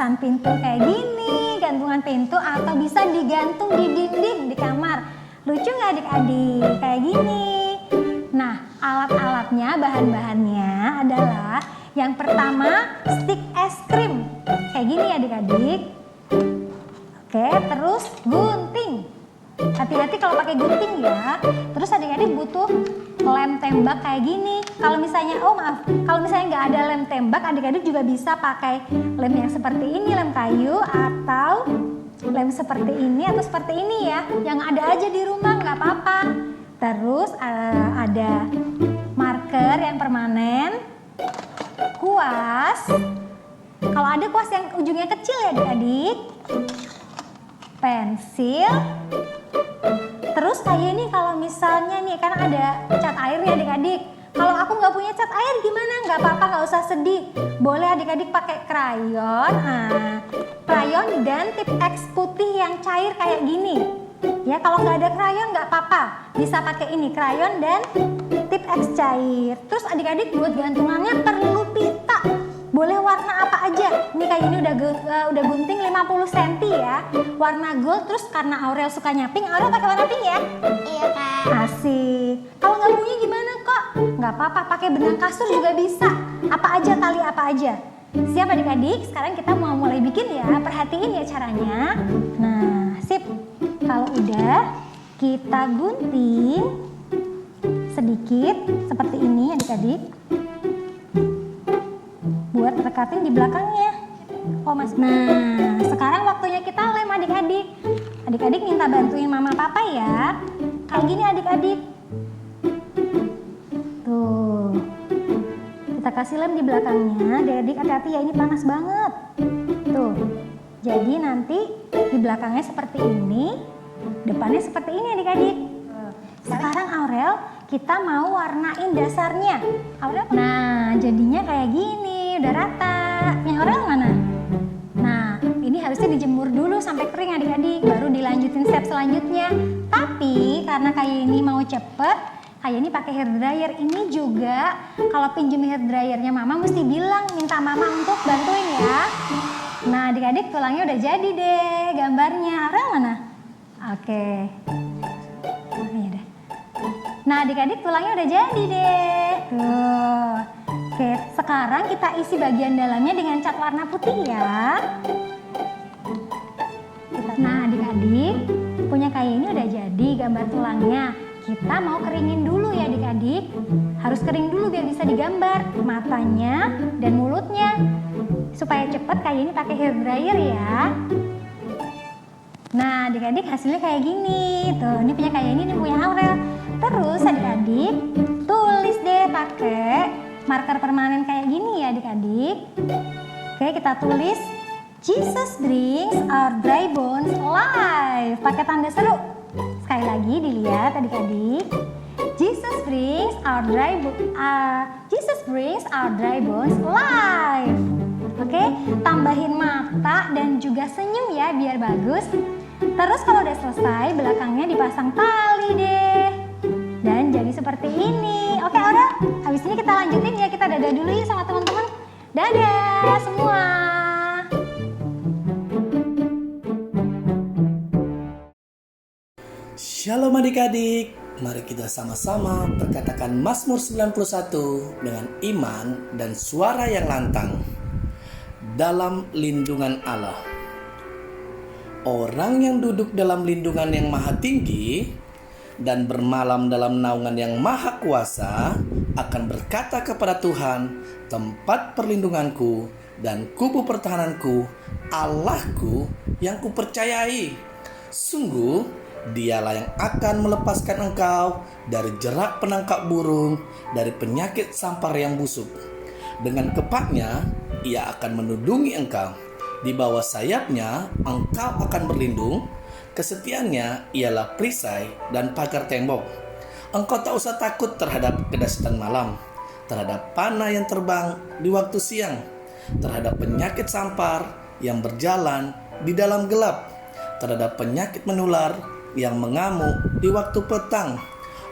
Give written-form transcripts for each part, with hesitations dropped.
tulisan pintu kayak gini, gantungan pintu, atau bisa digantung di dinding di kamar. Lucu nggak adik-adik? Kayak gini. Nah, alat-alatnya, bahan-bahannya adalah yang pertama stick es krim. Kayak gini ya adik-adik. Oke, terus gunting. Hati-hati kalau pakai gunting ya. Terus adik-adik butuh lem tembak kayak gini. Kalau misalnya, kalau misalnya nggak ada lem tembak, adik-adik juga bisa pakai lem yang seperti ini, lem kayu, atau lem seperti ini atau seperti ini ya. Yang ada aja di rumah, nggak apa-apa. Terus ada marker yang permanen, kuas. Kalau ada kuas yang ujungnya kecil ya adik-adik. Pensil. Terus kayak ini kalau misalnya nih, karena ada cat air ya adik-adik. Kalau aku nggak punya cat air gimana? Nggak apa-apa, nggak usah sedih. Boleh adik-adik pakai krayon. Krayon dan tip X putih yang cair kayak gini. Ya, kalau nggak ada krayon nggak apa-apa. Bisa pakai ini, krayon dan tip X cair. Terus adik-adik buat gantungannya perlu pita. Boleh warna apa aja. Ini kayak ini udah gunting 50 cm ya. Warna gold. Terus karena Aurel sukanya pink, Aurel pakai warna pink ya? Iya Kak. Asik. Kalau nggak punya gimana kok? Nggak apa-apa, pakai benang kasur juga bisa. Apa aja, tali apa aja. Siap adik-adik? Sekarang kita mau mulai bikin ya. Perhatiin ya caranya. Nah, sip. Kalau udah, kita gunting sedikit seperti ini adik-adik. Buat rekatin di belakangnya. Nah, sekarang waktunya kita lem adik-adik. Adik-adik minta bantuin mama papa ya. Kayak gini adik-adik. Tuh. Kita kasih lem di belakangnya. Adik-adik hati-hati ya, ini panas banget. Tuh. Jadi nanti di belakangnya seperti ini, depannya seperti ini adik-adik. Sekarang Aurel, kita mau warnain dasarnya. Aurel, nah jadinya kayak gini, udah rata. Yang Aurel mana? Nah, ini harusnya dijemur dulu sampai kering adik-adik, baru dilanjutin step selanjutnya. Tapi karena kayak ini mau cepet, kayak ini pakai hair dryer. Ini juga kalau pinjem hair dryernya mama mesti bilang, minta mama untuk bantuin ya. Nah adik-adik tulangnya udah jadi deh gambarnya. Aurel mana? Oke. Nah adik-adik tulangnya udah jadi deh. Tuh. Oke, sekarang kita isi bagian dalamnya dengan cat warna putih ya. Nah adik-adik punya kayak ini udah jadi gambar tulangnya. Kita mau keringin dulu ya adik-adik. Harus kering dulu biar bisa digambar matanya dan mulutnya. Supaya cepet kayak ini pakai hair dryer ya. Nah adik-adik hasilnya kayak gini. Tuh, ini punya kayak ini punya Aurel. Terus adik-adik tulis deh pakai marker permanen kayak gini ya adik-adik. Oke, kita tulis Jesus brings our dry bones alive. Pakai tanda seru. Sekali lagi dilihat adik-adik. Jesus brings our dry bones alive. Oke, tambahin mata dan juga senyum ya biar bagus. Terus kalau udah selesai, belakangnya dipasang tali deh. Dan jadi seperti ini. Oke Aurel, habis ini kita lanjutin ya. Kita dadah dulu ya sama teman-teman. Dadah semua. Shalom adik-adik. Mari kita sama-sama perkatakan Mazmur 91 dengan iman dan suara yang lantang. Dalam lindungan Allah. Orang yang duduk dalam lindungan yang maha tinggi dan bermalam dalam naungan yang maha kuasa akan berkata kepada Tuhan, tempat perlindunganku dan kubu pertahananku, Allahku yang kupercayai. Sungguh dialah yang akan melepaskan engkau dari jerat penangkap burung, dari penyakit sampar yang busuk. Dengan kepaknya ia akan menudungi engkau. Di bawah sayapnya engkau akan berlindung. Kesetiaannya ialah perisai dan pagar tembok. Engkau tak usah takut terhadap kedahsyatan malam, terhadap panah yang terbang di waktu siang, terhadap penyakit sampar yang berjalan di dalam gelap, terhadap penyakit menular yang mengamuk di waktu petang.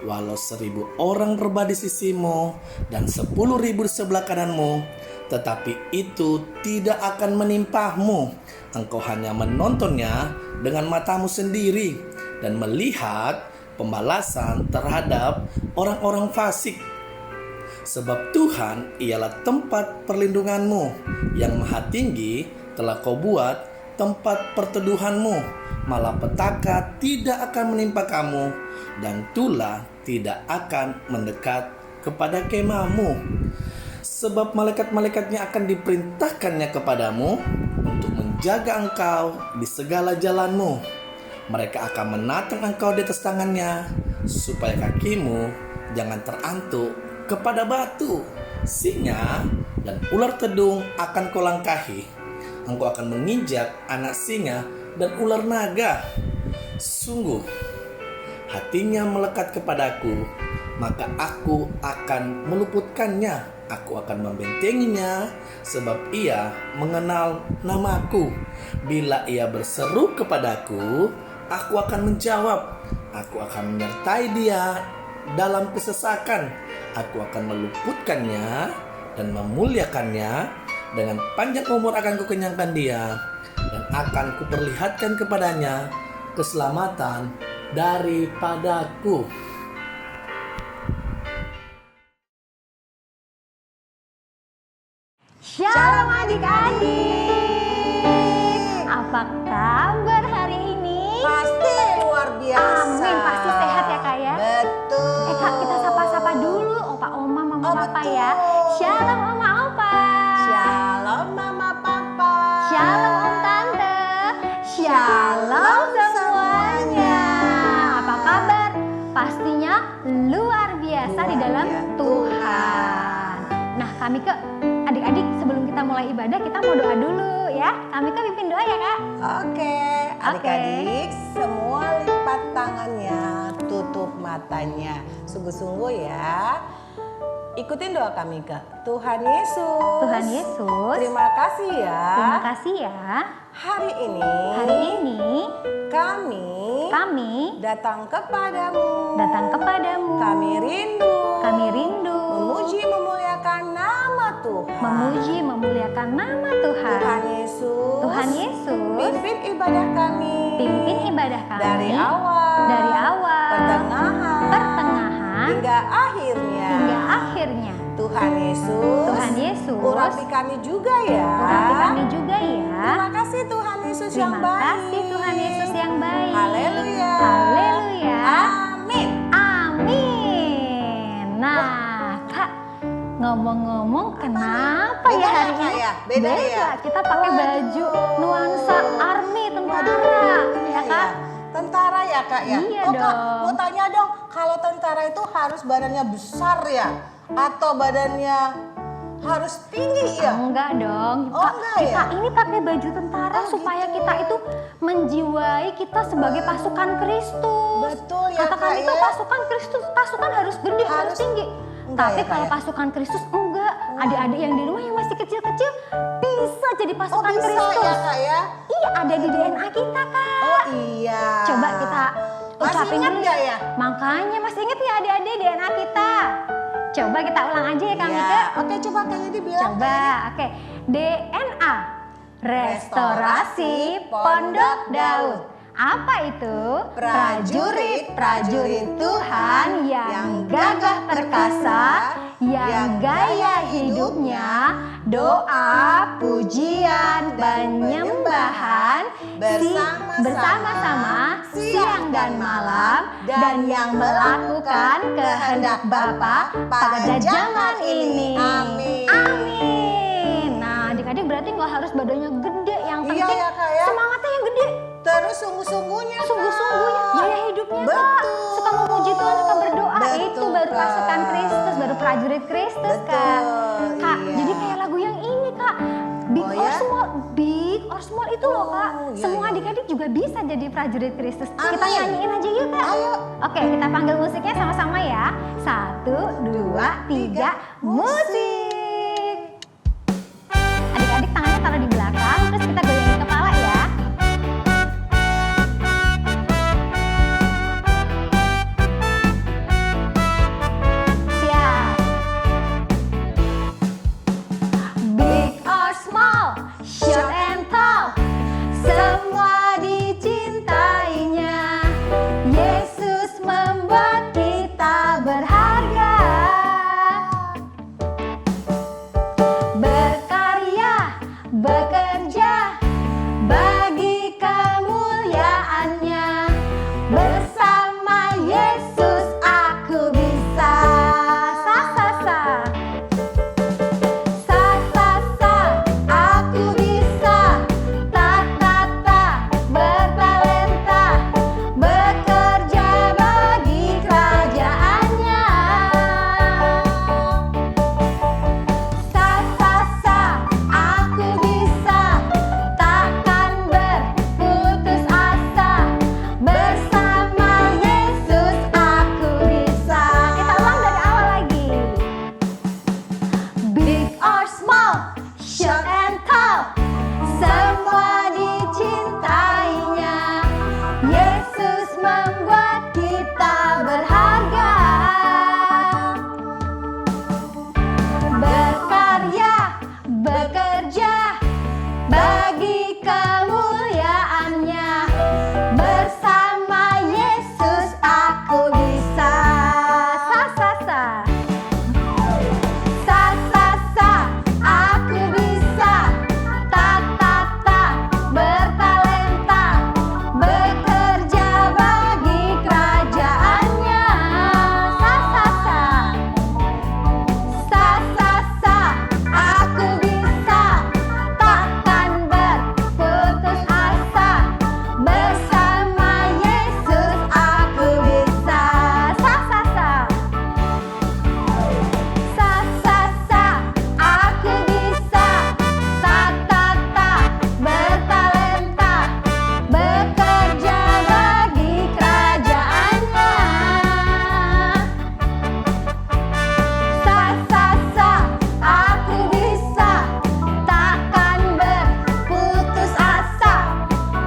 walau 1.000 orang rebah di sisimu dan 10.000 di sebelah kananmu, tetapi itu tidak akan menimpamu. Engkau hanya menontonnya dengan matamu sendiri dan melihat pembalasan terhadap orang-orang fasik. Sebab Tuhan ialah tempat perlindunganmu, yang Maha Tinggi telah kau buat tempat perteduhanmu. Malapetaka tidak akan menimpa kamu, dan tulah tidak akan mendekat kepada kemahmu. Sebab malaikat-malaikatnya akan diperintahkannya kepadamu untuk menjaga engkau di segala jalanmu. Mereka akan menatang engkau di atas tangannya, supaya kakimu jangan terantuk kepada batu. Singa dan ular tedung akan kau langkahi. Engkau akan menginjak anak singa dan ular naga. Sungguh, hatinya melekat kepadaku, maka aku akan meluputkannya. Aku akan membentenginya, sebab ia mengenal namaku. Bila ia berseru kepadaku, aku akan menjawab. Aku akan menyertai dia dalam kesesakan. Aku akan meluputkannya dan memuliakannya. Dengan panjang umur akan kukenyangkan dia, dan akan kuperlihatkan kepadanya keselamatan daripadaku. Shalom adik-adik. Apa kabar hari ini? Pasti luar biasa. Amin, pasti sehat ya Kak ya. Betul. Kak, kita sapa-sapa dulu Opa Oma, Mama Papa betul. ya. Shalom Oma Opa. Shalom Mama Papa. Shalom Om Tante. Shalom semuanya. Apa kabar? Pastinya luar biasa di dalam Tuhan. Nah, kami ke adik-adik sebelum kita mulai ibadah kita mau doa dulu ya. Kami ke pimpin doa ya Kak. Oke, adik-adik semua lipat tangannya, tutup matanya. Sungguh-sungguh ya. Ikutin doa kami Kak. Tuhan Yesus. Tuhan Yesus. Terima kasih ya. Terima kasih ya. Hari ini kami datang kepadamu. Kami rindu memuji memuliakan nama Tuhan. Tuhan Yesus. Pimpin ibadah kami. Dari awal. Pertengahan. Hingga akhirnya. Tuhan Yesus. Urapi kami juga ya. Terima kasih Tuhan Yesus yang baik. Haleluya. Amin. Nah, Kak, ngomong-ngomong kenapa ya hari ini? Beda ya? Kita pakai baju nuansa army tentara, ya Kak? Tentara ya Kak ya? Iya Kak, dong. mau tanya dong, kalau tentara itu harus badannya besar ya? Atau badannya harus tinggi ya? Enggak dong. Oh, enggak ya? Kita ini pakai baju tentara supaya gitu. kita itu menjiwai kita sebagai pasukan Kristus. Betul ya, Kata Kak, kami itu ya? pasukan Kristus, pasukan harus gede, harus tinggi. Enggak Tapi ya, Kak, kalau ya? pasukan Kristus enggak. Adik-adik yang di rumah yang masih kecil-kecil bisa jadi pasukan bisa Kristus. ya Kak ya? Iya, ada di DNA kita, Kak. Oh iya. Coba kita Masih ucapin ingat dulu nggak ya? Makanya masih ingat ya adik-adik DNA kita. Coba kita ulang aja ya kami Iya. Kak. Oke, coba kayaknya dibilang. Coba, oke. DNA, restorasi Pondok Daud. Apa itu? Prajurit-prajurit Tuhan yang gagah perkasa, yang gaya hidupnya doa, pujian, penyembahan bersama-sama siang dan malam, dan yang melakukan kehendak Bapa pada zaman ini. Amin. Amin. Nah, adik-adik berarti nggak harus badannya gede, yang Iya penting ya, Kak, ya. semangatnya yang gede. Terus sungguh-sungguhnya Kak. Sungguh-sungguhnya, gaya hidupnya Kak. Betul. Suka memuji Tuhan, suka berdoa. Betul, Itu baru Kak. pasukan Kristus, baru prajurit Kristus Betul, Kak. Kak, iya. jadi kayak lagu yang ini Kak. Big Oh, or ya? small, big or small itu loh Kak. iya, Semua iya. adik-adik juga bisa jadi prajurit Kristus. Kita Amin. nyanyiin aja yuk Kak. Ayo. Oke, kita panggil musiknya sama-sama ya. 1, 2, 3, musik. Adik-adik tangannya taruh di belakang, terus kita goyangin kepala ya. membuat kita berharga. Berkarya, bekerja bagi kemuliaannya. Bersama Yesus aku bisa. Sa sa sa. Sa sa sa, aku bisa. Ta ta ta, bertalenta, bekerja bagi kerajaannya. Sa sa sa, aku bisa. Takkan berputus asa. Bersama Yesus aku bisa. Kita ulang dari awal lagi. Big or small, short and tall, semua dicintainya. Yesus membuat kita berharga. Berkarya, bekerja bagi kemuliaannya. Bersama Yesus aku bisa. Sa sa sa. Sa sa sa, aku bisa. Ta ta ta, bertalenta, bekerja bagi kerajaannya. Sa sa sa. Sa sa sa, aku bisa. Takkan berputus asa. Bersama Yesus aku bisa. Sa sa sa. Sa sa sa, aku bisa. Ta ta ta, bertalenta, bekerja bagi kerajaannya. Sa sa sa, aku bisa. Takkan berputus asa.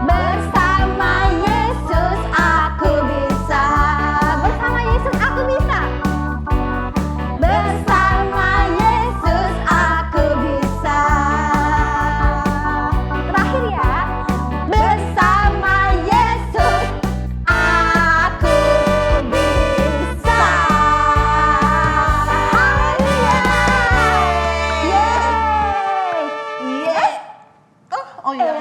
Bersama Yesus aku bisa. Bersama Yesus aku bisa. Bersama Yesus aku bisa. Terakhir ya. Bersama Yesus aku bisa. Haleluya. Yeay. Iya. Oh iya.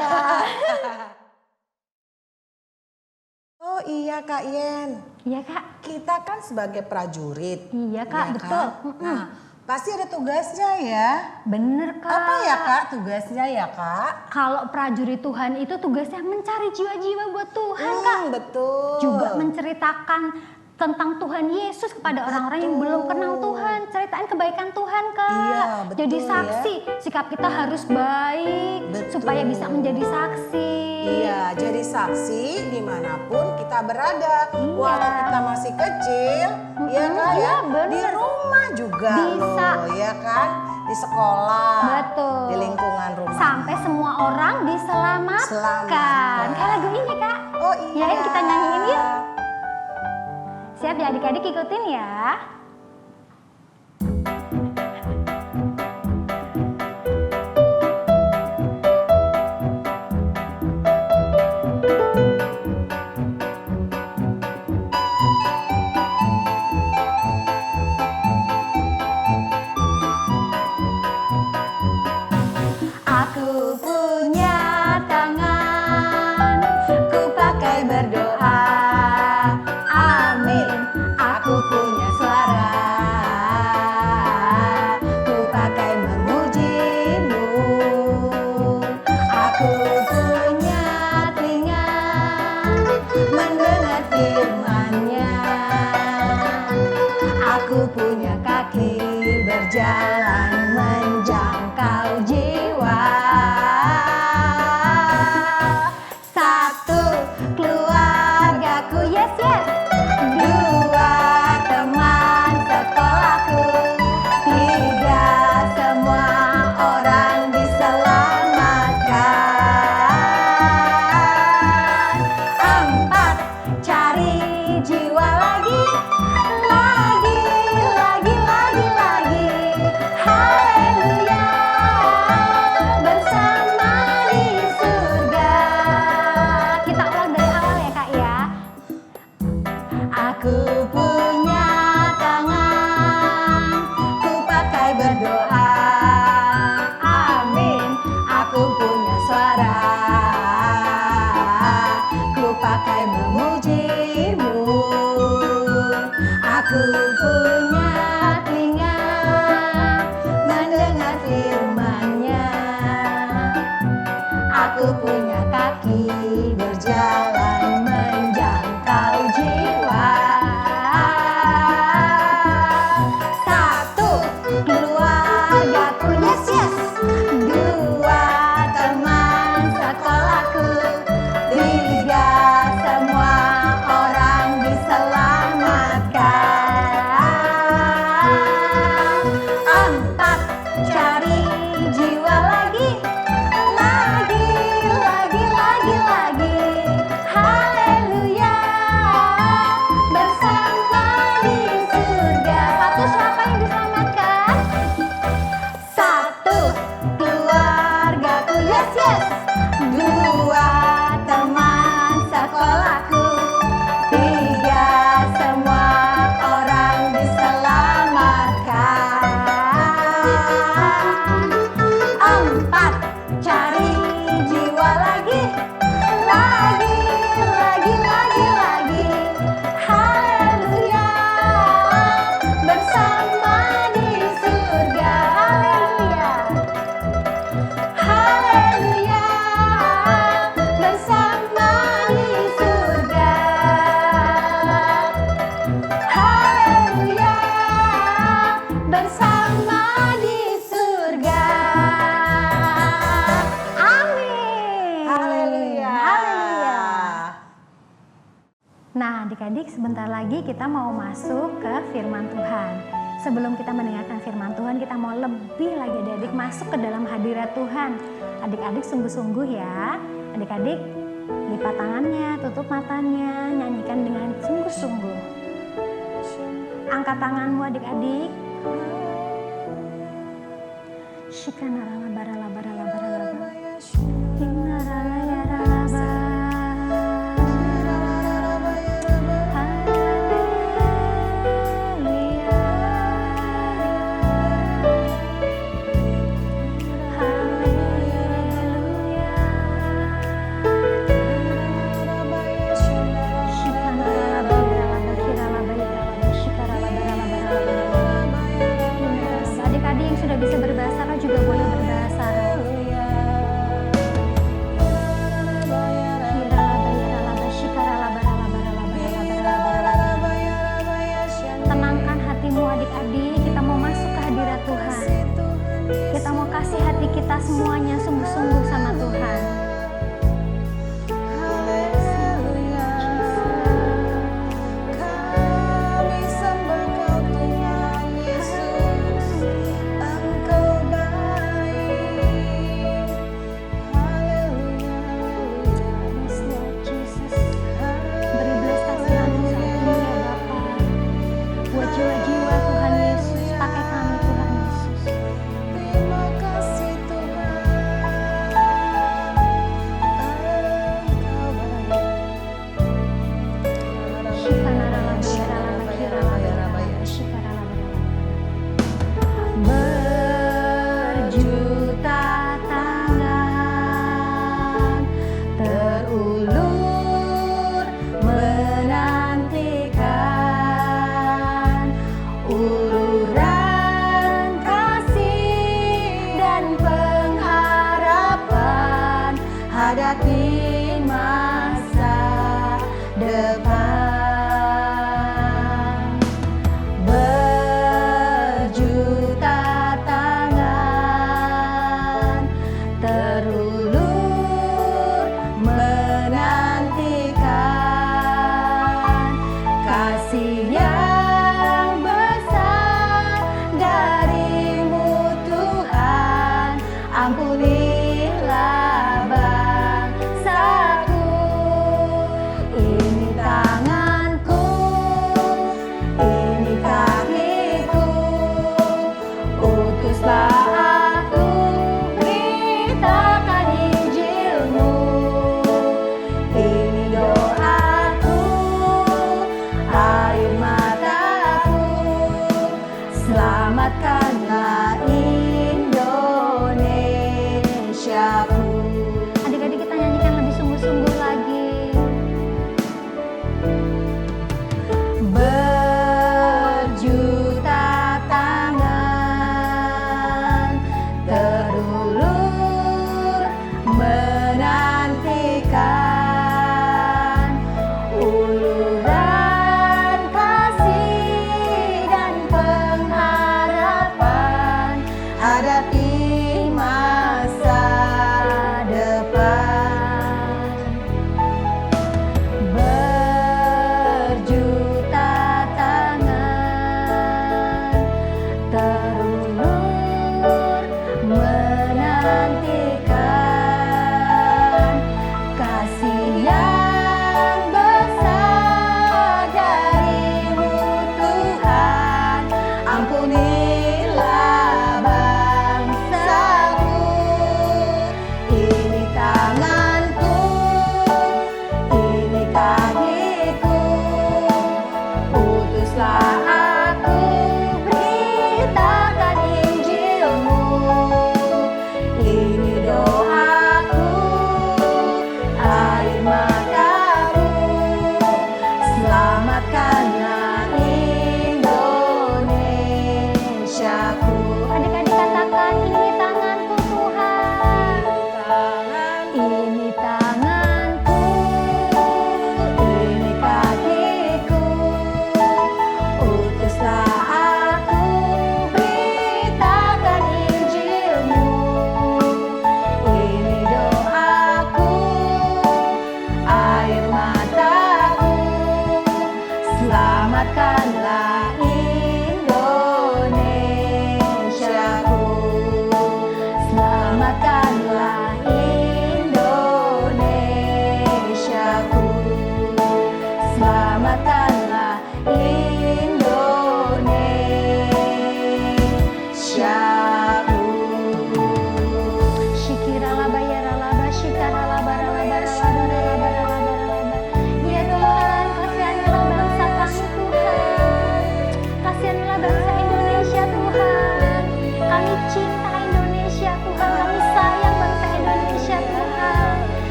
Oh iya Kak Yen. Iya Kak. Kita kan sebagai prajurit. Iya, Kak, ya betul. kan? Nah, pasti ada tugasnya ya. Bener Kak. Apa ya Kak tugasnya ya Kak? Kalau prajurit Tuhan itu tugasnya mencari jiwa-jiwa buat Tuhan Kak. Betul. Juga menceritakan tentang Tuhan Yesus kepada orang-orang yang belum kenal Tuhan. Ceritain kebaikan Tuhan Kak. Iya, betul Jadi ya. saksi. Sikap kita harus baik. Betul. Supaya bisa menjadi saksi. Iya, jadi saksi dimanapun kita berada. Iya. Walau kita masih kecil, ya kan iya, ya. bener. Di rumah juga Bisa. loh, ya kan. Di sekolah, Betul. di lingkungan rumah. Sampai semua orang diselamatkan. Selamatkan. Kayak lagu ini Kak. Oh iya. Yain kita nyanyiin yuk. Siap ya adik-adik, ikutin ya. Aku punya tangan, ku pakai berdoa. Amin. Aku punya suara, ku pakai memujimu. Aku punya telinga, mendengar firman-Nya. Aku punya kaki, berjalan menjangkau jiwa. Satu, keluargaku, yes yes. Dua, teman sekolahku. Tiga, semua orang diselamatkan. Empat, cari jiwa lagi, lagi, lagi, Aku punya telinga mendengar firman-Nya. Aku punya kaki berjalan menjangkau jiwa. Satu, keluargaku, yes yes. Dua, teman sekolahku. Tiga, semua orang diselamatkan. Empat, cari jiwa lagi. Lagi. Haleluya, bersama di surga. Satu, siapa yang diselamatkan? Satu, keluargaku, yes yes. Dua, teman sekolahku. Tiga, semua orang diselamatkan. Empat, cari jiwa lagi. Haleluya, bersama di surga. Haleluya, bersama di surga. Haleluya, bersama di surga. Amin. Haleluya. Nah, adik-adik, sebentar lagi kita mau masuk ke firman Tuhan. Sebelum kita mendengarkan firman Tuhan, kita mau lebih lagi adik-adik masuk ke dalam hadirat Tuhan. Adik-adik sungguh-sungguh ya. Adik-adik lipat tangannya, tutup matanya, nyanyikan dengan sungguh-sungguh. Angkat tanganmu adik-adik. Shikanarala barala barala barala barala. Inarala yarala barala. Adik-adik yang sudah bisa berbahasa roh juga boleh berbahasa roh. Tenangkan hatimu adik-adik, kita mau masuk ke hadirat Tuhan. Kita mau kasih hati kita semuanya sungguh-sungguh sama Tuhan. Jiwa-jiwa Tuhan Yesus, pakai kami Tuhan Yesus. Terima kasih air mata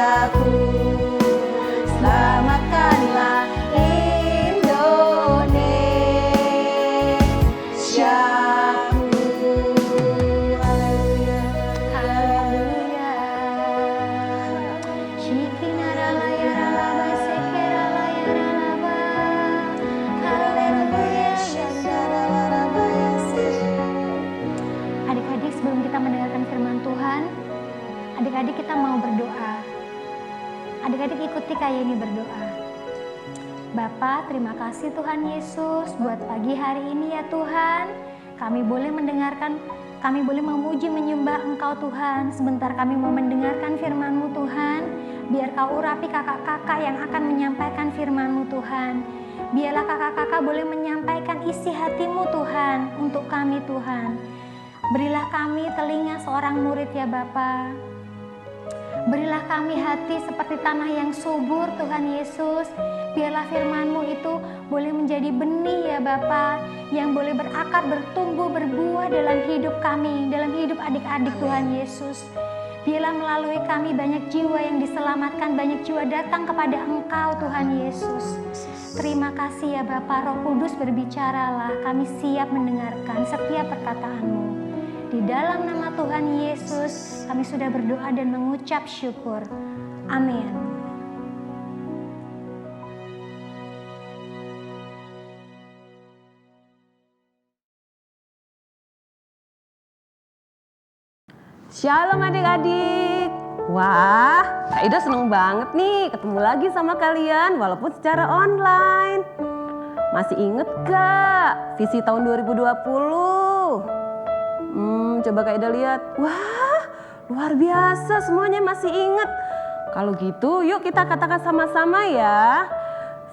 Indonesiaku, selamatkanlah Indonesiaku. Haleluya, haleluya. Shikinaralaya ralaba sekeralaya ralaba. Haleluya, shandaralaya se. Adik-adik, sebelum kita mendengarkan firman Tuhan, adik-adik kita mau berdoa. Adik-adik ikuti Kak Yeni berdoa. Bapa, terima kasih Tuhan Yesus buat pagi hari ini ya Tuhan. Kami boleh mendengarkan, kami boleh memuji menyembah Engkau Tuhan. Sebentar kami mau mendengarkan firman-Mu Tuhan. Biar Kau urapi kakak-kakak yang akan menyampaikan firman-Mu Tuhan. Biarlah kakak-kakak boleh menyampaikan isi hati-Mu Tuhan untuk kami Tuhan. Berilah kami telinga seorang murid ya Bapa. Berilah kami hati seperti tanah yang subur Tuhan Yesus. Biarlah firman-Mu itu boleh menjadi benih ya Bapa, yang boleh berakar, bertumbuh, berbuah dalam hidup kami, dalam hidup adik-adik Tuhan Yesus. Biarlah melalui kami banyak jiwa yang diselamatkan, banyak jiwa datang kepada Engkau Tuhan Yesus. Terima kasih ya Bapa, Roh Kudus berbicaralah, kami siap mendengarkan setiap perkataan-Mu. Di dalam nama Tuhan Yesus, kami sudah berdoa dan mengucap syukur. Amin. Shalom adik-adik. Wah, Kak Ida seneng banget nih ketemu lagi sama kalian walaupun secara online. Masih inget gak visi tahun 2020? Coba Kak Ida lihat. Wah, luar biasa, semuanya masih inget. Kalau gitu yuk kita katakan sama-sama ya.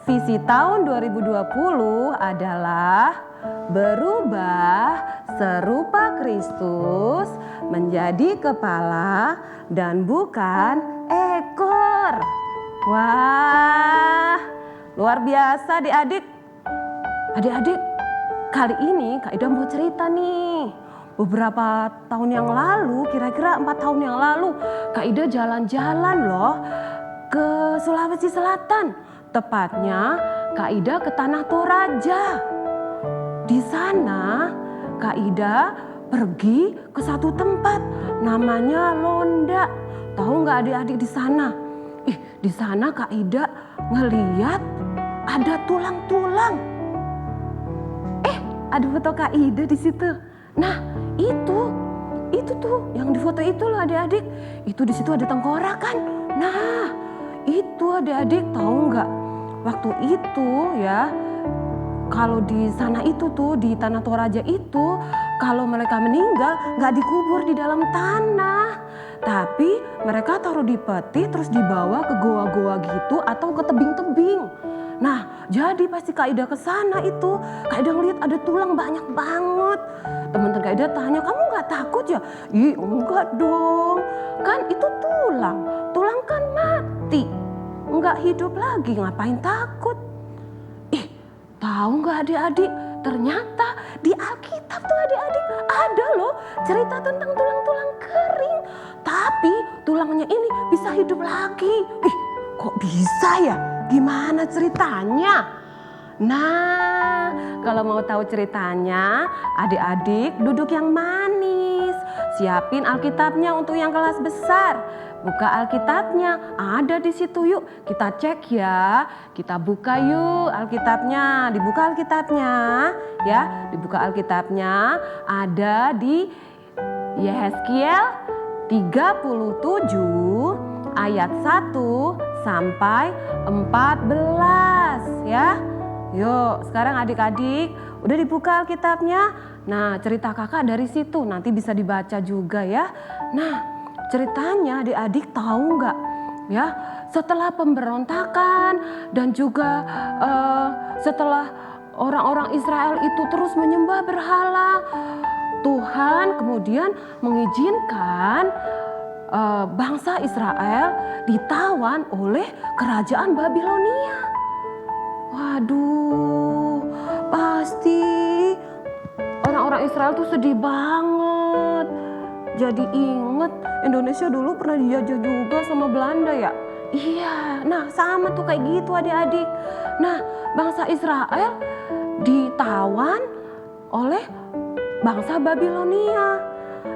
Visi tahun 2020 adalah berubah serupa Kristus menjadi kepala dan bukan ekor. Wah, luar biasa adik-adik. Adik-adik, kali ini Kak Ida mau cerita nih. Beberapa tahun yang lalu, kira-kira 4 tahun yang lalu, Kak Ida jalan-jalan loh ke Sulawesi Selatan. Tepatnya Kak Ida ke Tanah Toraja. Di sana Kak Ida pergi ke satu tempat namanya Londa. Tahu nggak adik-adik di sana? Di sana Kak Ida ngeliat ada tulang-tulang. Ada foto Kak Ida di situ. Nah, itu tuh yang di foto itu loh adik-adik. Itu di situ ada tengkorak kan. Nah, itu adik-adik tahu nggak? Waktu itu ya, kalau di sana itu tuh di Tanah Toraja itu, kalau mereka meninggal nggak dikubur di dalam tanah, tapi mereka taruh di peti terus dibawa ke goa-goa gitu atau ke tebing-tebing. Nah, jadi pasti Kak Ida ke sana itu, Kak Ida ngeliat ada tulang banyak banget. Teman-teman Kak Ida tanya, kamu nggak takut ya? Ih, enggak dong, kan itu tulang kan mati, nggak hidup lagi, ngapain takut? Tahu nggak adik-adik? Ternyata di Alkitab tuh adik-adik ada loh cerita tentang tulang-tulang kering. Tapi tulangnya ini bisa hidup lagi. Kok bisa ya? Gimana ceritanya? Nah, kalau mau tahu ceritanya, adik-adik duduk yang manis. Siapin Alkitabnya untuk yang kelas besar. Buka Alkitabnya, ada di situ yuk. Kita cek ya. Kita buka yuk Alkitabnya. Dibuka Alkitabnya, ya. Dibuka Alkitabnya. Ada di Yehezkiel 37 ayat 1 sampai 14 ya. Yuk, sekarang adik-adik udah dibuka Alkitabnya. Nah, cerita kakak dari situ nanti bisa dibaca juga ya. Nah, ceritanya adik-adik tahu nggak ya, setelah pemberontakan dan juga setelah orang-orang Israel itu terus menyembah berhala, Tuhan kemudian mengizinkan bangsa Israel ditawan oleh kerajaan Babilonia. Waduh, pasti orang-orang Israel tuh sedih banget. Jadi inget Indonesia dulu pernah dijajah juga sama Belanda ya. Iya, nah sama tuh kayak gitu adik-adik. Nah, bangsa Israel ditawan oleh bangsa Babilonia.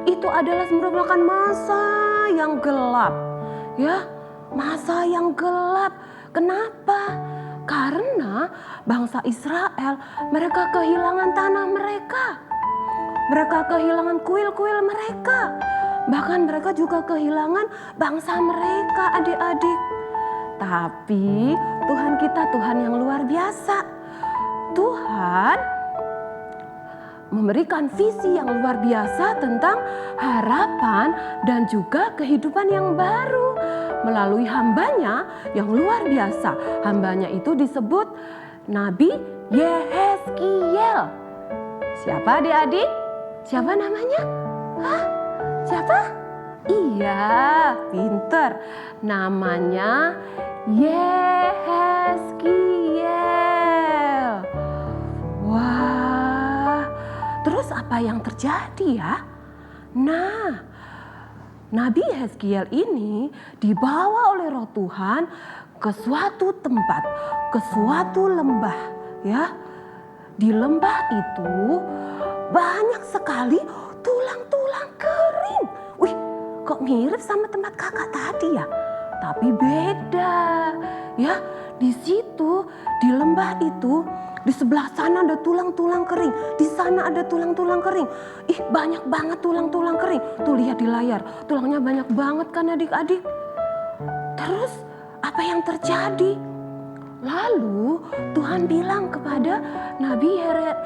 Itu adalah merupakan masa yang gelap. Ya, masa yang gelap. Kenapa? Karena bangsa Israel mereka kehilangan tanah mereka. Mereka kehilangan kuil-kuil mereka. Bahkan mereka juga kehilangan bangsa mereka, adik-adik. Tapi Tuhan kita Tuhan yang luar biasa. Tuhan memberikan visi yang luar biasa tentang harapan dan juga kehidupan yang baru melalui hambanya yang luar biasa. Hambanya itu disebut Nabi Yehezkiel. Siapa adik-adik? Siapa namanya? Hah? Siapa? Iya, pinter. Namanya Yehezkiel. Wah, terus apa yang terjadi ya? Nah, Nabi Yehezkiel ini dibawa oleh Roh Tuhan ke suatu tempat, ke suatu lembah, ya. Di lembah itu banyak sekali tulang-tulang kering. Wih, kok mirip sama tempat kakak tadi ya? Tapi beda, ya. Di situ, di lembah itu, di sebelah sana ada tulang-tulang kering, di sana ada tulang-tulang kering. Ih, banyak banget tulang-tulang kering. Tuh lihat di layar, tulangnya banyak banget kan adik-adik. Terus apa yang terjadi? Lalu Tuhan bilang kepada Nabi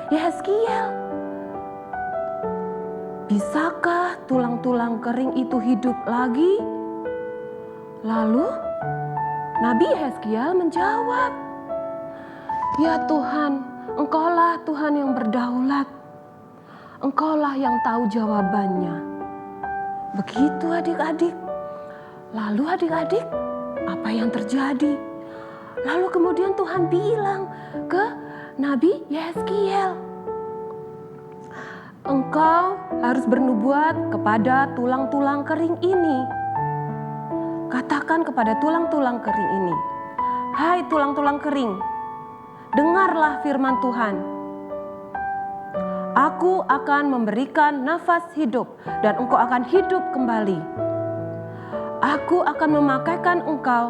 Yehezkiel, bisakah tulang-tulang kering itu hidup lagi? Lalu Nabi Yehezkiel menjawab, ya Tuhan, Engkaulah Tuhan yang berdaulat. Engkaulah yang tahu jawabannya. Begitu adik-adik. Lalu adik-adik, apa yang terjadi? Lalu kemudian Tuhan bilang ke Nabi Yehezkiel, engkau harus bernubuat kepada tulang-tulang kering ini. Katakan kepada tulang-tulang kering ini, hai tulang-tulang kering, dengarlah firman Tuhan. Aku akan memberikan nafas hidup dan engkau akan hidup kembali. Aku akan memakaikan engkau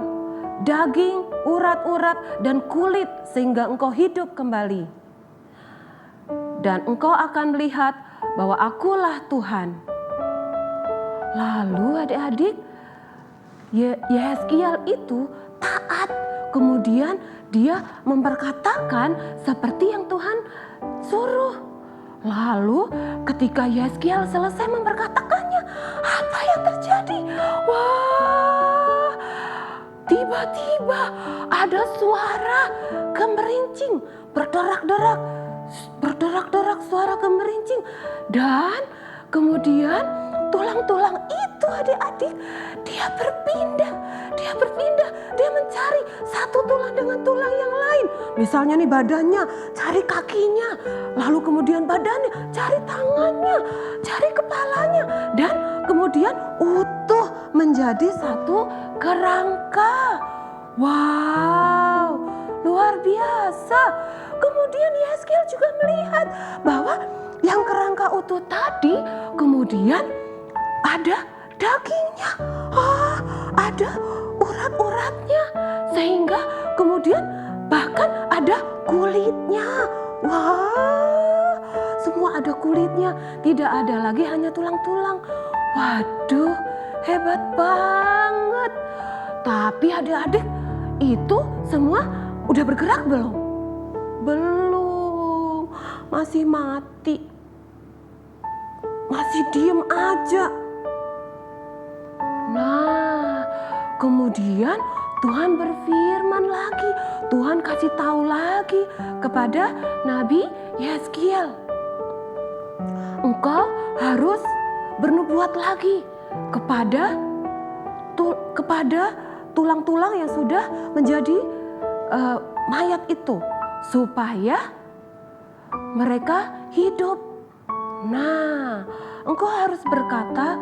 daging, urat-urat, dan kulit sehingga engkau hidup kembali. Dan engkau akan melihat bahwa akulah Tuhan. Lalu adik-adik, Yehezkiel itu taat. Kemudian dia memperkatakan seperti yang Tuhan suruh. Lalu ketika Yehezkiel selesai memperkatakannya, apa yang terjadi? Wah, tiba-tiba ada suara gemerincing, berderak-derak suara gemerincing. Dan kemudian tulang-tulang itu adik-adik, dia berpindah, dia mencari satu tulang dengan tulang yang lain. Misalnya nih badannya, cari kakinya, lalu kemudian badannya, cari tangannya, cari kepalanya, dan kemudian utuh menjadi satu kerangka. Wow, luar biasa. Kemudian Yehezkiel juga melihat bahwa yang kerangka utuh tadi kemudian ada dagingnya, ada urat-uratnya, sehingga kemudian bahkan ada kulitnya. Wah, semua ada kulitnya, tidak ada lagi hanya tulang-tulang. Waduh, hebat banget. Tapi adik-adik, itu semua udah bergerak belum? Belum, masih mati. Masih diem aja. Nah, kemudian Tuhan berfirman lagi. Tuhan kasih tahu lagi kepada Nabi Yehezkiel. Engkau harus bernubuat lagi kepada tulang-tulang yang sudah menjadi mayat itu, supaya mereka hidup. Nah, engkau harus berkata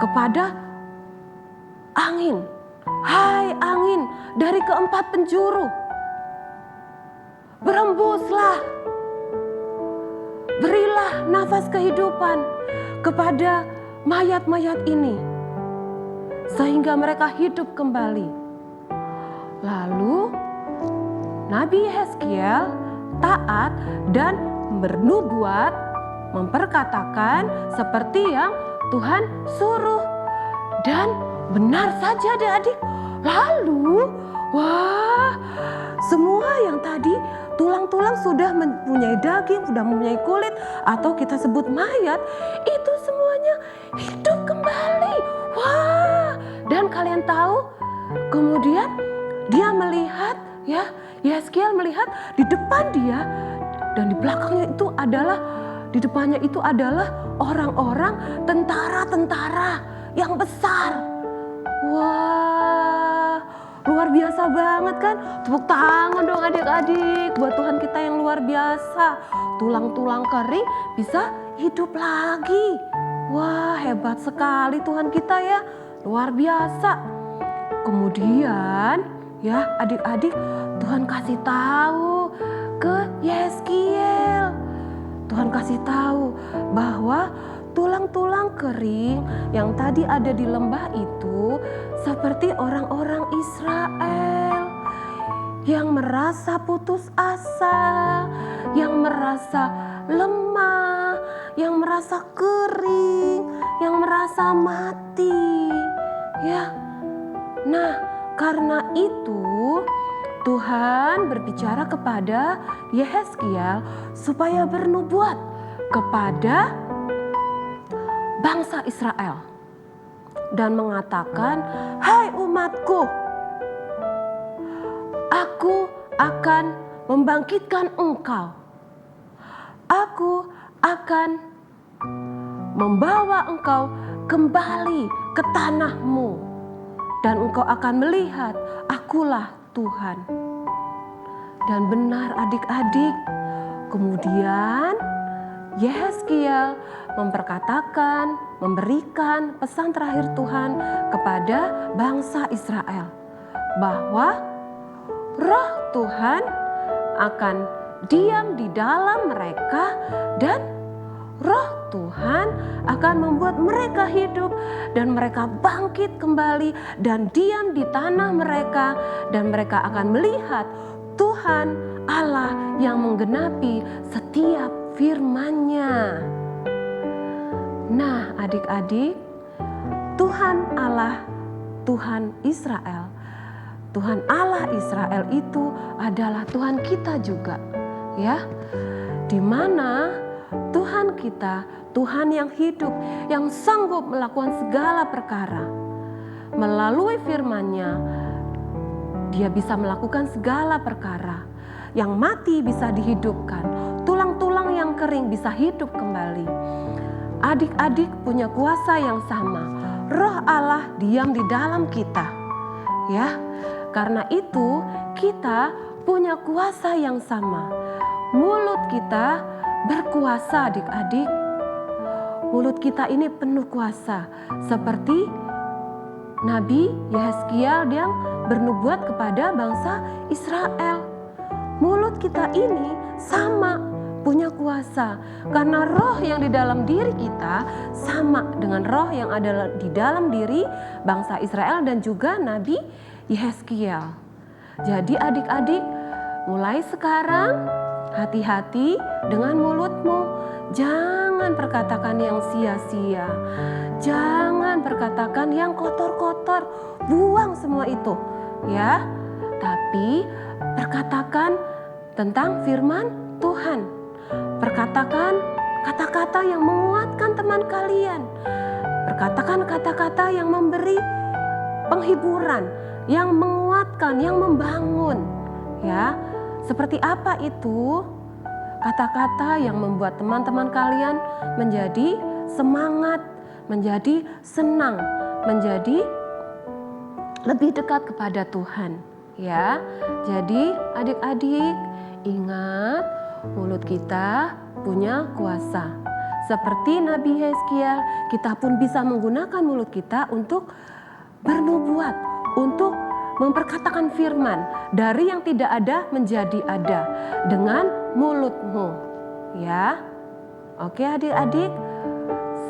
kepada angin, hai angin dari keempat penjuru. Berembuslah, berilah nafas kehidupan kepada mayat-mayat ini, sehingga mereka hidup kembali. Lalu Nabi Yeskiel taat dan bernubuat, memperkatakan seperti yang Tuhan suruh. Dan benar saja adik-adik. Lalu, wah, semua yang tadi tulang-tulang sudah mempunyai daging, sudah mempunyai kulit, atau kita sebut mayat, itu semuanya hidup kembali. Wah, dan kalian tahu, kemudian dia melihat, ya, Yeskiel melihat di depan dia, dan di belakangnya itu adalah, di depannya itu adalah orang-orang tentara-tentara yang besar. Wah, luar biasa banget kan? Tepuk tangan dong adik-adik buat Tuhan kita yang luar biasa. Tulang-tulang kering bisa hidup lagi. Wah, hebat sekali Tuhan kita ya, luar biasa. Kemudian ya adik-adik, Tuhan kasih tahu ke Yeskiel. Tuhan kasih tahu bahwa tulang-tulang kering yang tadi ada di lembah itu seperti orang-orang Israel yang merasa putus asa, yang merasa lemah, yang merasa kering, yang merasa mati. Ya. Nah, karena itu Tuhan berbicara kepada Yeskiel supaya bernubuat kepada bangsa Israel dan mengatakan, "Hai umatku, aku akan membangkitkan engkau. Aku akan membawa engkau kembali ke tanahmu dan engkau akan melihat akulah Tuhan." Dan benar adik-adik, kemudian Yeskiel memperkatakan, memberikan pesan terakhir Tuhan kepada bangsa Israel bahwa Roh Tuhan akan diam di dalam mereka dan Roh Tuhan akan membuat mereka hidup dan mereka bangkit kembali dan diam di tanah mereka, dan mereka akan melihat Tuhan Allah yang menggenapi setiap firman-Nya. Nah, adik-adik, Tuhan Allah, Tuhan Israel, Tuhan Allah Israel itu adalah Tuhan kita juga, ya. Di mana Tuhan kita, Tuhan yang hidup, yang sanggup melakukan segala perkara. Melalui firman-Nya, Dia bisa melakukan segala perkara. Yang mati bisa dihidupkan, tulang-tulang yang kering bisa hidup kembali. Adik-adik punya kuasa yang sama. Roh Allah diam di dalam kita. Ya, karena itu kita punya kuasa yang sama. Mulut kita berkuasa adik-adik. Mulut kita ini penuh kuasa. Seperti Nabi Yeskiel yang bernubuat kepada bangsa Israel. Mulut kita ini sama punya kuasa. Karena roh yang di dalam diri kita sama dengan roh yang ada di dalam diri bangsa Israel dan juga Nabi Yeskiel. Jadi adik-adik, mulai sekarang hati-hati dengan mulutmu. Jangan perkatakan yang sia-sia. Jangan perkatakan yang kotor-kotor. Buang semua itu, ya. Tapi perkatakan tentang firman Tuhan. Perkatakan kata-kata yang menguatkan teman kalian. Perkatakan kata-kata yang memberi penghiburan, yang menguatkan, yang membangun, ya. Seperti apa itu? Kata-kata yang membuat teman-teman kalian menjadi semangat, menjadi senang, menjadi lebih dekat kepada Tuhan, ya. Jadi adik-adik, ingat mulut kita punya kuasa. Seperti Nabi Yeskiel, kita pun bisa menggunakan mulut kita untuk bernubuat, untuk memperkatakan firman dari yang tidak ada menjadi ada dengan mulutmu. Ya. Oke adik-adik,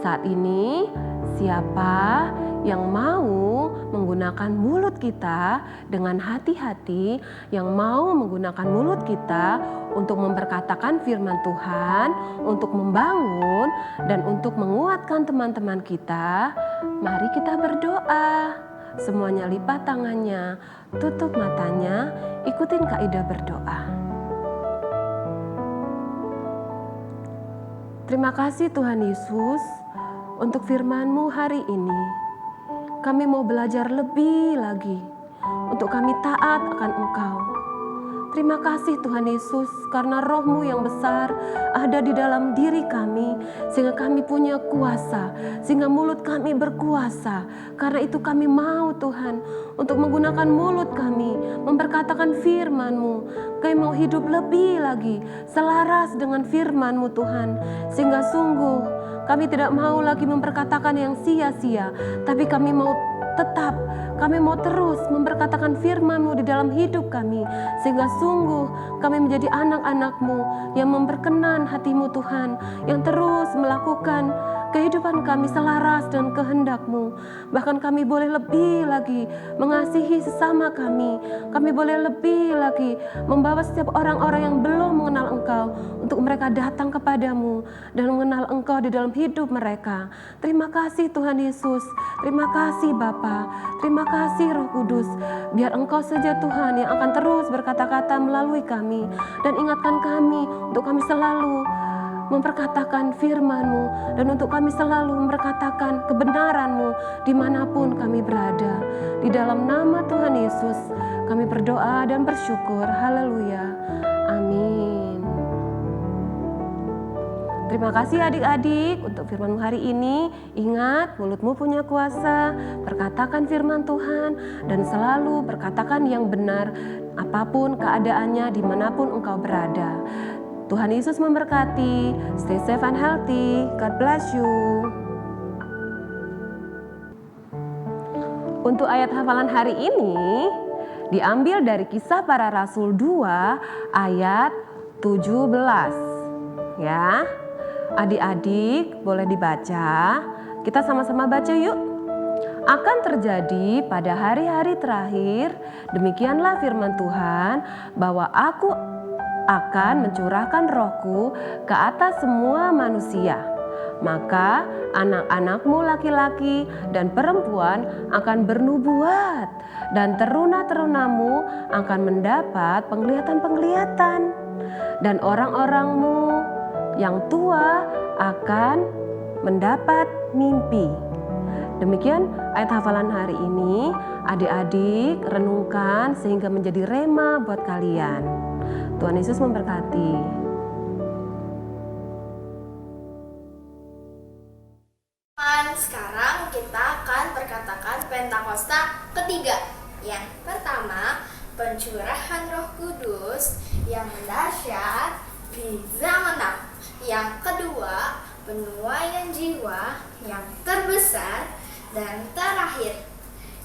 saat ini siapa yang mau menggunakan mulut kita dengan hati-hati, yang mau menggunakan mulut kita untuk memperkatakan firman Tuhan, untuk membangun dan untuk menguatkan teman-teman kita, mari kita berdoa. Semuanya lipat tangannya, tutup matanya, ikutin kaidah berdoa. Terima kasih Tuhan Yesus untuk firman-Mu hari ini. Kami mau belajar lebih lagi untuk kami taat akan Engkau. Terima kasih Tuhan Yesus karena Roh-Mu yang besar ada di dalam diri kami sehingga kami punya kuasa, sehingga mulut kami berkuasa. Karena itu kami mau Tuhan untuk menggunakan mulut kami memperkatakan firman-Mu. Kami mau hidup lebih lagi selaras dengan firman-Mu Tuhan, sehingga sungguh kami tidak mau lagi memperkatakan yang sia-sia, tapi kami mau terus memperkatakan firman-Mu di dalam hidup kami, sehingga sungguh kami menjadi anak-anak-Mu yang memperkenan hati-Mu Tuhan, yang terus melakukan kehidupan kami selaras dengan kehendak-Mu. Bahkan kami boleh lebih lagi mengasihi sesama kami. Kami boleh lebih lagi membawa setiap orang-orang yang belum mengenal Engkau untuk mereka datang kepadamu dan mengenal Engkau di dalam hidup mereka. Terima kasih Tuhan Yesus. Terima kasih Bapa. Terima kasih Roh Kudus. Biar Engkau saja Tuhan yang akan terus berkata-kata melalui kami dan ingatkan kami untuk kami selalu memperkatakan firman-Mu dan untuk kami selalu memperkatakan kebenaran-Mu dimanapun kami berada. Di dalam nama Tuhan Yesus kami berdoa dan bersyukur. Haleluya. Amin. Terima kasih adik-adik untuk firman-Mu hari ini. Ingat, mulutmu punya kuasa. Perkatakan firman Tuhan dan selalu perkatakan yang benar apapun keadaannya dimanapun engkau berada. Tuhan Yesus memberkati. Stay safe and healthy. God bless you. Untuk ayat hafalan hari ini diambil dari Kisah Para Rasul 2 ayat 17. Ya. Adik-adik boleh dibaca. Kita sama-sama baca yuk. Akan terjadi pada hari-hari terakhir, demikianlah firman Tuhan, bahwa Aku akan mencurahkan Rohku ke atas semua manusia. Maka anak-anakmu laki-laki dan perempuan akan bernubuat, dan teruna-terunamu akan mendapat penglihatan-penglihatan, dan orang-orangmu yang tua akan mendapat mimpi. Demikian ayat hafalan hari ini. Adik-adik renungkan sehingga menjadi rema buat kalian. Tuhan Yesus memberkati. Sekarang kita akan perkatakan Pentakosta ketiga. Yang pertama, pencurahan Roh Kudus yang mendahsyat di zaman now. Yang kedua, penuaian jiwa yang terbesar dan terakhir.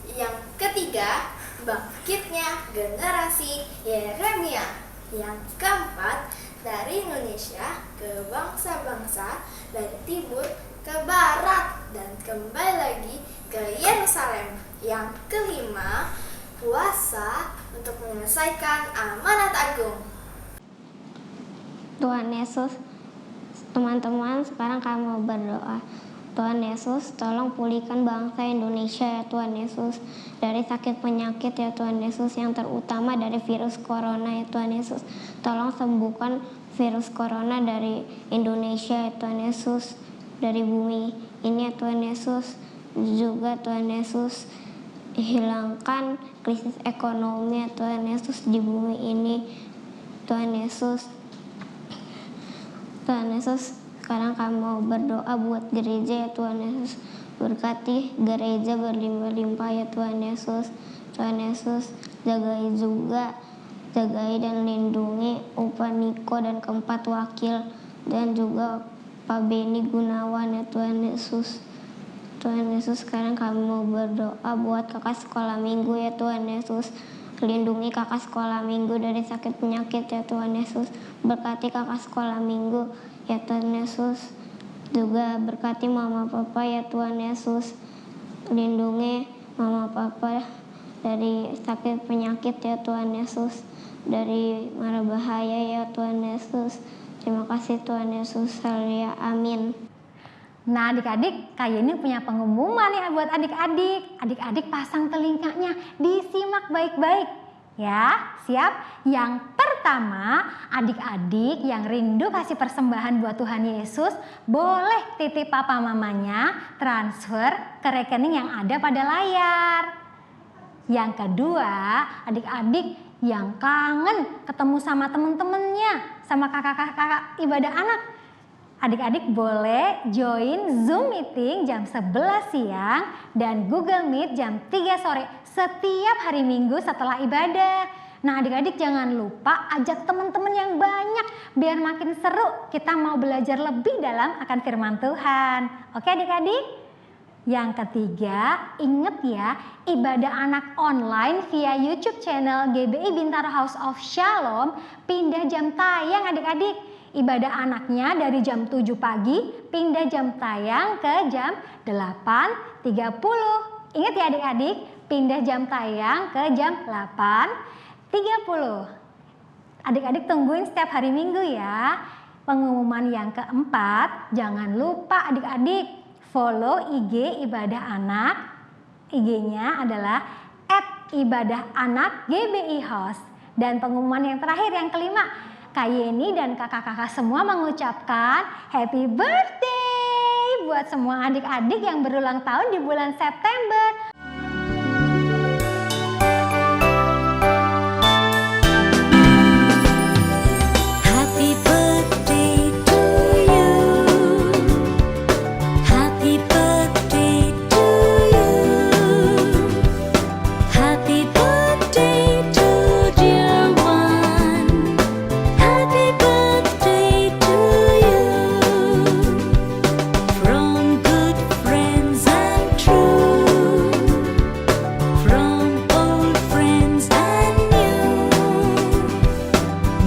Yang ketiga, bangkitnya generasi Yeremia. Yang keempat, dari Indonesia ke bangsa-bangsa, dari timur ke barat, dan kembali lagi ke Yerusalem. Yang kelima, puasa untuk menyelesaikan amanat agung. Tuhan Yesus, teman-teman, sekarang kami mau berdoa. Tuhan Yesus, tolong pulihkan bangsa Indonesia ya Tuhan Yesus, dari sakit penyakit ya Tuhan Yesus, yang terutama dari virus corona ya Tuhan Yesus. Tolong sembuhkan virus corona dari Indonesia ya Tuhan Yesus, dari bumi ini ya Tuhan Yesus. Juga Tuhan Yesus, hilangkan krisis ekonomi ya Tuhan Yesus di bumi ini. Tuhan Yesus, sekarang kami mau berdoa buat gereja ya Tuhan Yesus. Berkati gereja berlimpah-limpah ya Tuhan Yesus. Tuhan Yesus, jagai dan lindungi Upah Niko dan keempat wakil, dan juga Pak Beni Gunawan ya Tuhan Yesus. Tuhan Yesus, sekarang kami mau berdoa buat kakak sekolah minggu ya Tuhan Yesus. Lindungi kakak sekolah minggu dari sakit penyakit ya Tuhan Yesus. Berkati kakak sekolah minggu ya Tuhan Yesus. Juga berkati mama papa ya Tuhan Yesus. Lindungi mama papa dari sakit penyakit ya Tuhan Yesus. Dari mara bahaya ya Tuhan Yesus. Terima kasih Tuhan Yesus. Haleluya. Amin. Nah adik-adik, Kak Yeni punya pengumuman ya buat adik-adik. Adik-adik pasang telinganya, disimak baik-baik. Ya, siap? Yang pertama, adik-adik yang rindu kasih persembahan buat Tuhan Yesus, boleh titip papa mamanya transfer ke rekening yang ada pada layar. Yang kedua, adik-adik yang kangen ketemu sama temen-temennya, sama kakak-kakak ibadah anak, adik-adik boleh join Zoom meeting jam 11 siang dan Google Meet jam 3 sore setiap hari Minggu setelah ibadah. Nah adik-adik jangan lupa ajak teman-teman yang banyak biar makin seru. Kita mau belajar lebih dalam akan firman Tuhan. Oke adik-adik? Yang ketiga, ingat ya, ibadah anak online via YouTube channel GBI Bintaro House of Shalom pindah jam tayang adik-adik. Ibadah anaknya dari jam 7 pagi pindah jam tayang ke jam 8.30. Ingat ya adik-adik, pindah jam tayang ke jam 8.30. Adik-adik tungguin setiap hari Minggu ya. Pengumuman yang keempat, jangan lupa adik-adik follow IG Ibadah Anak. IG-nya adalah @ibadahanak_GBI House. Dan pengumuman yang terakhir yang kelima, Kak Yeni dan kakak-kakak semua mengucapkan happy birthday buat semua adik-adik yang berulang tahun di bulan September. Happy birthday to you. Happy birthday to you. Happy birthday to dear one. Happy birthday to you. From good friends and true. From old friends and new.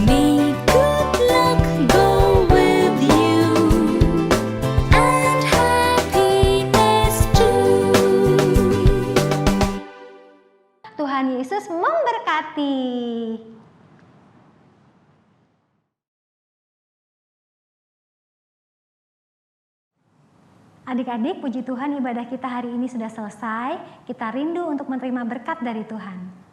May good luck go with you and happiness too. Tuhan Yesus memberkati. Adik-adik, puji Tuhan ibadah kita hari ini sudah selesai. Kita rindu untuk menerima berkat dari Tuhan.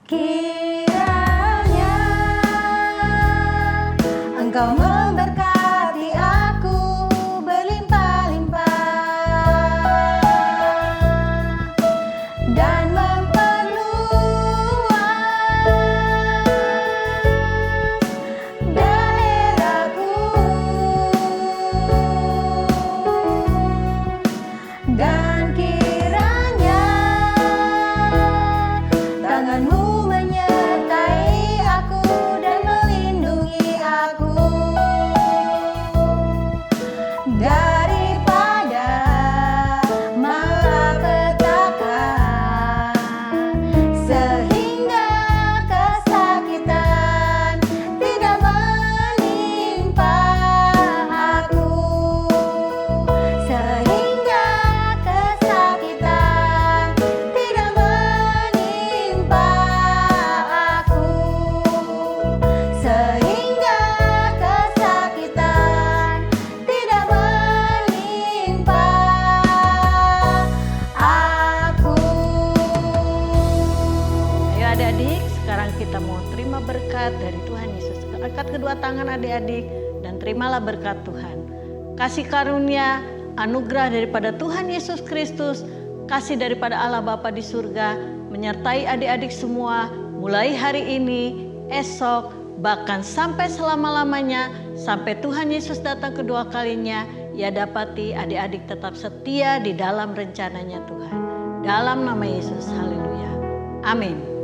Kiranya Engkau memberkati aku berlimpah-limpah dan memperluas daerahku, dan kiranya tanganmu menyertai aku dan melindungi aku daripada malapetaka, sehingga kesakitan tidak menimpa aku, sehingga kesakitan tidak menimpa aku, sehingga kesakitan tidak menimpa aku. Ayo adik-adik, sekarang kita mau terima berkat dari Tuhan Yesus. Angkat kedua tangan adik-adik dan terimalah berkat Tuhan. Kasih karunia, anugerah daripada Tuhan Yesus Kristus, kasih daripada Allah Bapa di surga, menyertai adik-adik semua mulai hari ini, esok, bahkan sampai selama-lamanya, sampai Tuhan Yesus datang kedua kalinya, ia dapati adik-adik tetap setia di dalam rencananya Tuhan. Dalam nama Yesus, haleluya. Amin.